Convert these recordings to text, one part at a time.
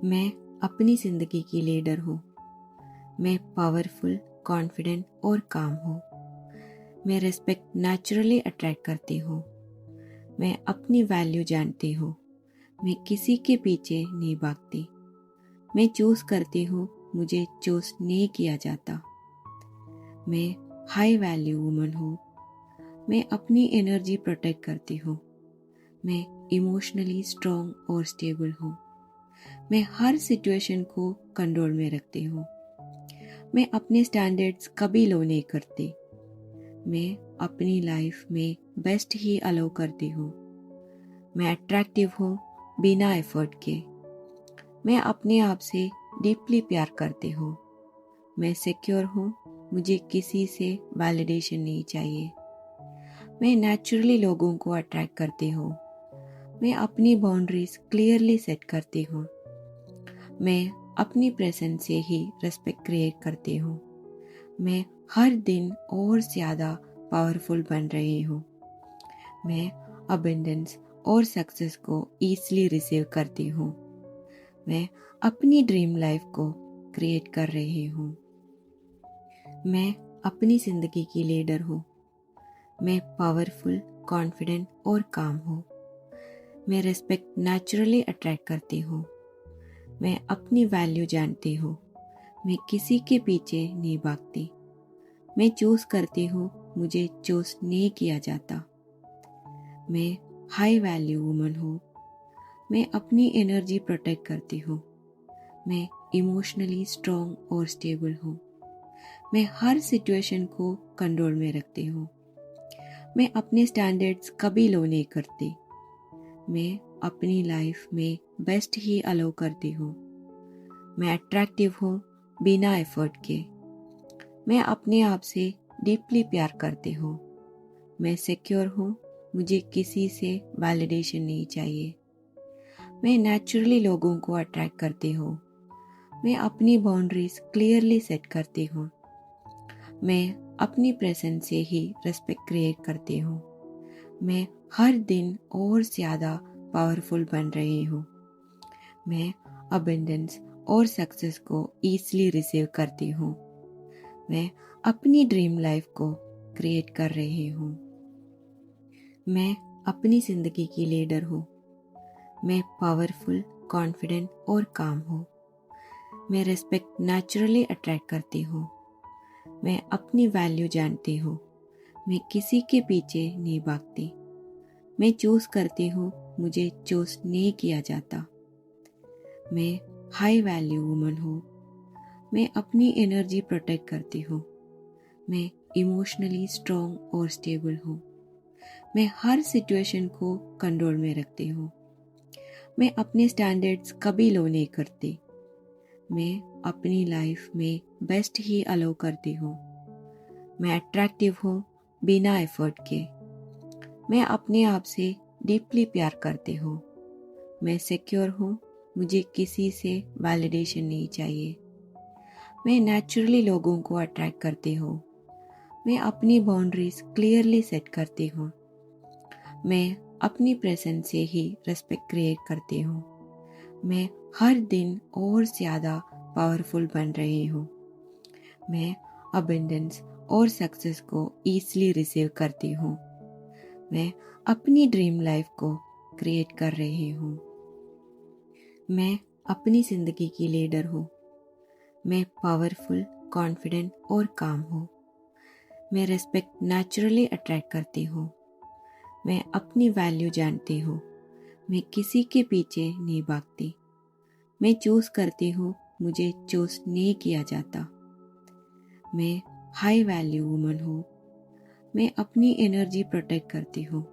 मैं अपनी ज़िंदगी की लीडर हूँ। मैं पावरफुल, कॉन्फिडेंट और काम हूँ। मैं रिस्पेक्ट नेचुरली अट्रैक्ट करती हूँ। मैं अपनी वैल्यू जानती हूँ। मैं किसी के पीछे नहीं भागती। मैं चूज़ करती हूँ, मुझे चूज़ नहीं किया जाता। मैं हाई वैल्यू वुमन हूँ। मैं अपनी एनर्जी प्रोटेक्ट करती हूँ। मैं इमोशनली स्ट्रॉन्ग और स्टेबल हूँ। मैं हर सिचुएशन को कंट्रोल में रखती हूँ। मैं अपने स्टैंडर्ड्स कभी लो नहीं करती। मैं अपनी लाइफ में बेस्ट ही अलाउ करती हूँ। मैं अट्रैक्टिव हूँ बिना एफर्ट के। मैं अपने आप से डीपली प्यार करती हूँ। मैं सिक्योर हूँ, मुझे किसी से वैलिडेशन नहीं चाहिए। मैं नेचुरली लोगों को अट्रैक्ट करती हूँ। मैं अपनी बाउंड्रीज क्लियरली सेट करती हूँ। मैं अपनी प्रेजेंस से ही रिस्पेक्ट क्रिएट करती हूँ। मैं हर दिन और ज़्यादा पावरफुल बन रही हूँ। मैं अबंडेंस और सक्सेस को ईज़िली रिसीव करती हूँ। मैं अपनी ड्रीम लाइफ को क्रिएट कर रही हूँ। मैं अपनी ज़िंदगी की लीडर हूँ। मैं पावरफुल, कॉन्फिडेंट और काम हूँ। मैं रिस्पेक्ट नेचुरली अट्रैक्ट करती हूँ। मैं अपनी वैल्यू जानती हूँ। मैं किसी के पीछे नहीं भागती। मैं चूज़ करती हूँ, मुझे चूज़ नहीं किया जाता। मैं हाई वैल्यू वुमन हूँ। मैं अपनी एनर्जी प्रोटेक्ट करती हूँ। मैं इमोशनली स्ट्रॉन्ग और स्टेबल हूँ। मैं हर सिचुएशन को कंट्रोल में रखती हूँ। मैं अपने स्टैंडर्ड्स कभी लो नहीं करती। मैं अपनी लाइफ में बेस्ट ही अलाउ करती हूँ। मैं अट्रैक्टिव हूँ बिना एफर्ट के। मैं अपने आप से डीपली प्यार करती हूँ। मैं सिक्योर हूँ, मुझे किसी से वैलिडेशन नहीं चाहिए। मैं नेचुरली लोगों को अट्रैक्ट करती हूँ। मैं अपनी बाउंड्रीज क्लियरली सेट करती हूँ। मैं अपनी प्रेजेंस से ही रिस्पेक्ट क्रिएट करती हूँ। मैं हर दिन और ज़्यादा पावरफुल बन रही हूँ। मैं अबंडेंस और सक्सेस को ईज़िली रिसीव करती हूँ। मैं अपनी ड्रीम लाइफ को क्रिएट कर रही हूँ। मैं अपनी ज़िंदगी की लीडर हूँ। मैं पावरफुल, कॉन्फिडेंट और काम हूँ। मैं रिस्पेक्ट नेचुरली अट्रैक्ट करती हूँ। मैं अपनी वैल्यू जानती हूँ। मैं किसी के पीछे नहीं भागती। मैं चूज़ करती हूँ, मुझे चूज़ नहीं किया जाता। मैं हाई वैल्यू वुमन हूँ। मैं अपनी एनर्जी प्रोटेक्ट करती हूँ। मैं इमोशनली स्ट्रॉन्ग और स्टेबल हूँ। मैं हर सिचुएशन को कंट्रोल में रखती हूँ। मैं अपने स्टैंडर्ड्स कभी लो नहीं करती। मैं अपनी लाइफ में बेस्ट ही अलाउ करती हूँ। मैं अट्रैक्टिव हूँ बिना एफर्ट के। मैं अपने आप से डीपली प्यार करती हूँ। मैं सिक्योर हूँ, मुझे किसी से वैलिडेशन नहीं चाहिए। मैं नेचुरली लोगों को अट्रैक्ट करती हूँ। मैं अपनी बाउंड्रीज क्लियरली सेट करती हूँ। मैं अपनी प्रेजेंस से ही रिस्पेक्ट क्रिएट करती हूँ। मैं हर दिन और ज़्यादा पावरफुल बन रही हूँ। मैं अबंडेंस और सक्सेस को ईज़िली रिसीव करती हूँ। मैं अपनी ड्रीम लाइफ को क्रिएट कर रही हूँ। मैं अपनी ज़िंदगी की लीडर हूँ। मैं पावरफुल, कॉन्फिडेंट और काम हूँ। मैं रिस्पेक्ट नेचुरली अट्रैक्ट करती हूँ। मैं अपनी वैल्यू जानती हूँ। मैं किसी के पीछे नहीं भागती। मैं चूज़ करती हूँ, मुझे चूज़ नहीं किया जाता। मैं हाई वैल्यू वुमन हूँ। मैं अपनी एनर्जी प्रोटेक्ट करती हूँ।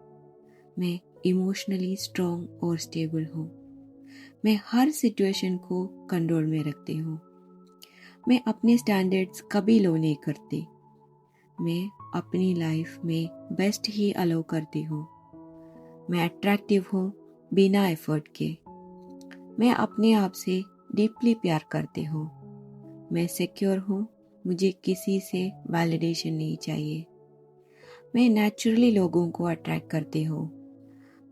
मैं इमोशनली स्ट्रॉन्ग और स्टेबल हूँ। मैं हर सिचुएशन को कंट्रोल में रखती हूँ। मैं अपने स्टैंडर्ड्स कभी लो नहीं करती। मैं अपनी लाइफ में बेस्ट ही अलाउ करती हूँ। मैं अट्रैक्टिव हूँ बिना एफर्ट के। मैं अपने आप से डीपली प्यार करती हूँ। मैं सिक्योर हूँ, मुझे किसी से वैलिडेशन नहीं चाहिए। मैं नेचुरली लोगों को अट्रैक्ट करती हूँ।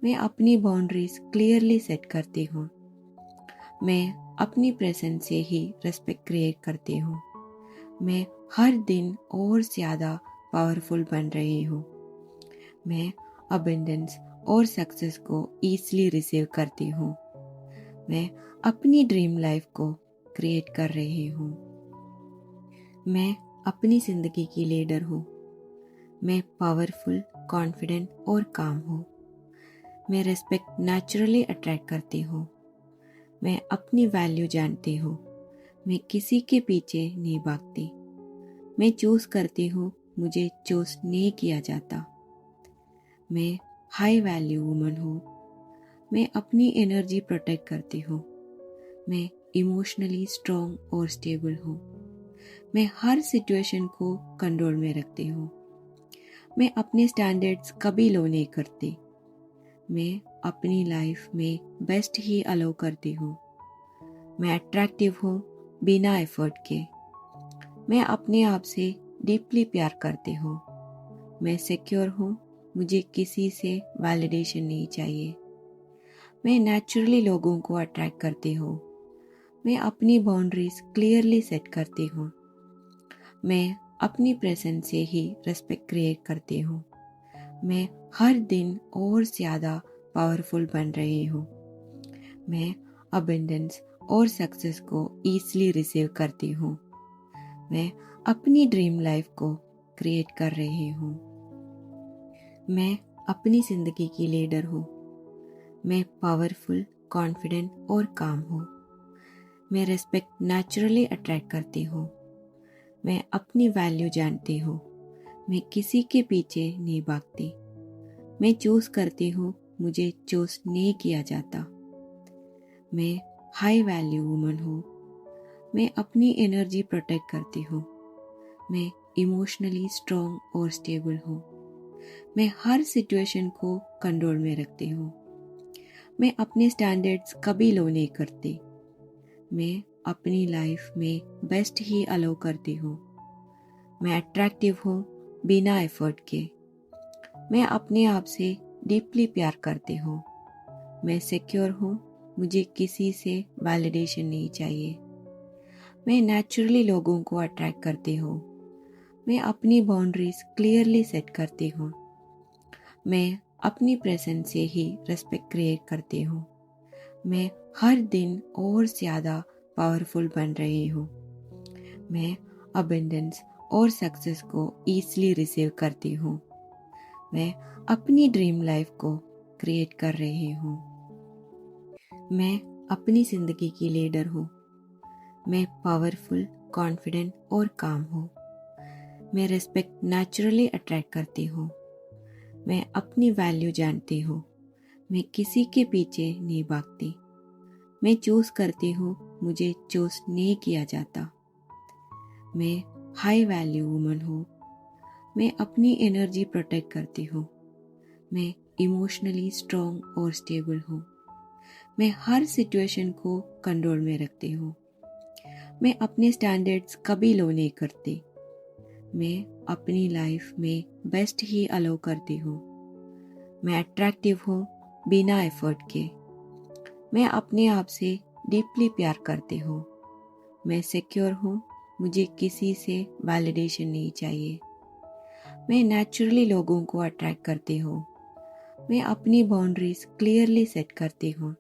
मैं अपनी बाउंड्रीज क्लियरली सेट करती हूँ। मैं अपनी प्रेजेंस से ही रिस्पेक्ट क्रिएट करती हूँ। मैं हर दिन और ज़्यादा पावरफुल बन रही हूँ। मैं अबंडेंस और सक्सेस को ईज़िली रिसीव करती हूँ। मैं अपनी ड्रीम लाइफ को क्रिएट कर रही हूँ। मैं अपनी ज़िंदगी की लीडर हूँ। मैं पावरफुल, कॉन्फिडेंट और काम हूँ। मैं रिस्पेक्ट नेचुरली अट्रैक्ट करती हूँ। मैं अपनी वैल्यू जानती हूँ। मैं किसी के पीछे नहीं भागती। मैं चूज़ करती हूँ, मुझे चूज़ नहीं किया जाता। मैं हाई वैल्यू वुमन हूँ। मैं अपनी एनर्जी प्रोटेक्ट करती हूँ। मैं इमोशनली स्ट्रॉन्ग और स्टेबल हूँ। मैं हर सिचुएशन को कंट्रोल में रखती हूँ। मैं अपने स्टैंडर्ड्स कभी लो नहीं करती। मैं अपनी लाइफ में बेस्ट ही अलाउ करती हूँ। मैं अट्रैक्टिव हूँ बिना एफर्ट के। मैं अपने आप से डीपली प्यार करती हूँ। मैं सिक्योर हूँ, मुझे किसी से वैलिडेशन नहीं चाहिए। मैं नेचुरली लोगों को अट्रैक्ट करती हूँ। मैं अपनी बाउंड्रीज क्लियरली सेट करती हूँ। मैं अपनी प्रेजेंस से ही रिस्पेक्ट क्रिएट करती हूँ। मैं हर दिन और ज़्यादा पावरफुल बन रही हूँ। मैं अबंडेंस और सक्सेस को ईज़िली रिसीव करती हूँ। मैं अपनी ड्रीम लाइफ को क्रिएट कर रही हूँ। मैं अपनी ज़िंदगी की लीडर हूँ। मैं पावरफुल, कॉन्फिडेंट और काम हूँ। मैं रिस्पेक्ट नेचुरली अट्रैक्ट करती हूँ। मैं अपनी वैल्यू जानती हूँ। मैं किसी के पीछे नहीं भागती। मैं चूज़ करती हूँ, मुझे चूज़ नहीं किया जाता। मैं हाई वैल्यू वुमन हूँ। मैं अपनी एनर्जी प्रोटेक्ट करती हूँ। मैं इमोशनली स्ट्रॉन्ग और स्टेबल हूँ। मैं हर सिचुएशन को कंट्रोल में रखती हूँ। मैं अपने स्टैंडर्ड्स कभी लो नहीं करती। मैं अपनी लाइफ में बेस्ट ही अलाउ करती हूँ। मैं अट्रैक्टिव हूँ बिना एफर्ट के। मैं अपने आप से डीपली प्यार करती हूँ। मैं सिक्योर हूँ, मुझे किसी से वैलिडेशन नहीं चाहिए। मैं नेचुरली लोगों को अट्रैक्ट करती हूँ। मैं अपनी बाउंड्रीज क्लियरली सेट करती हूँ। मैं अपनी प्रेजेंस से ही रिस्पेक्ट क्रिएट करती हूँ। मैं हर दिन और ज़्यादा पावरफुल बन रही हूँ। मैं अबंडेंस और सक्सेस को ईज़िली रिसीव करती हूँ। मैं अपनी ड्रीम लाइफ को क्रिएट कर रही हूँ। मैं अपनी ज़िंदगी की लीडर हूँ। मैं पावरफुल, कॉन्फिडेंट और काम हूँ। मैं रिस्पेक्ट नेचुरली अट्रैक्ट करती हूँ। मैं अपनी वैल्यू जानती हूँ। मैं किसी के पीछे नहीं भागती। मैं चूज़ करती हूँ, मुझे चूज़ नहीं किया जाता। मैं हाई वैल्यू वुमन हूँ। मैं अपनी एनर्जी प्रोटेक्ट करती हूँ। मैं इमोशनली स्ट्रॉन्ग और स्टेबल हूँ। मैं हर सिचुएशन को कंट्रोल में रखती हूँ। मैं अपने स्टैंडर्ड्स कभी लो नहीं करती। मैं अपनी लाइफ में बेस्ट ही अलाउ करती हूँ। मैं अट्रैक्टिव हूँ बिना एफर्ट के। मैं अपने आप से डीपली प्यार करती हूँ। मैं सिक्योर हूँ, मुझे किसी से वैलिडेशन नहीं चाहिए। मैं नेचुरली लोगों को अट्रैक्ट करती हूँ। मैं अपनी बाउंड्रीज क्लियरली सेट करती हूँ।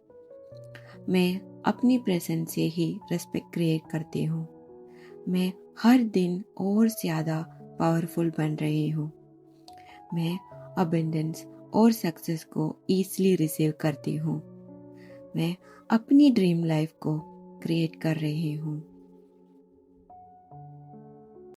मैं अपनी प्रेजेंस से ही रिस्पेक्ट क्रिएट करती हूँ। मैं हर दिन और ज़्यादा पावरफुल बन रही हूँ। मैं अबंडेंस और सक्सेस को ईज़िली रिसीव करती हूँ। मैं अपनी ड्रीम लाइफ को क्रिएट कर रही हूँ।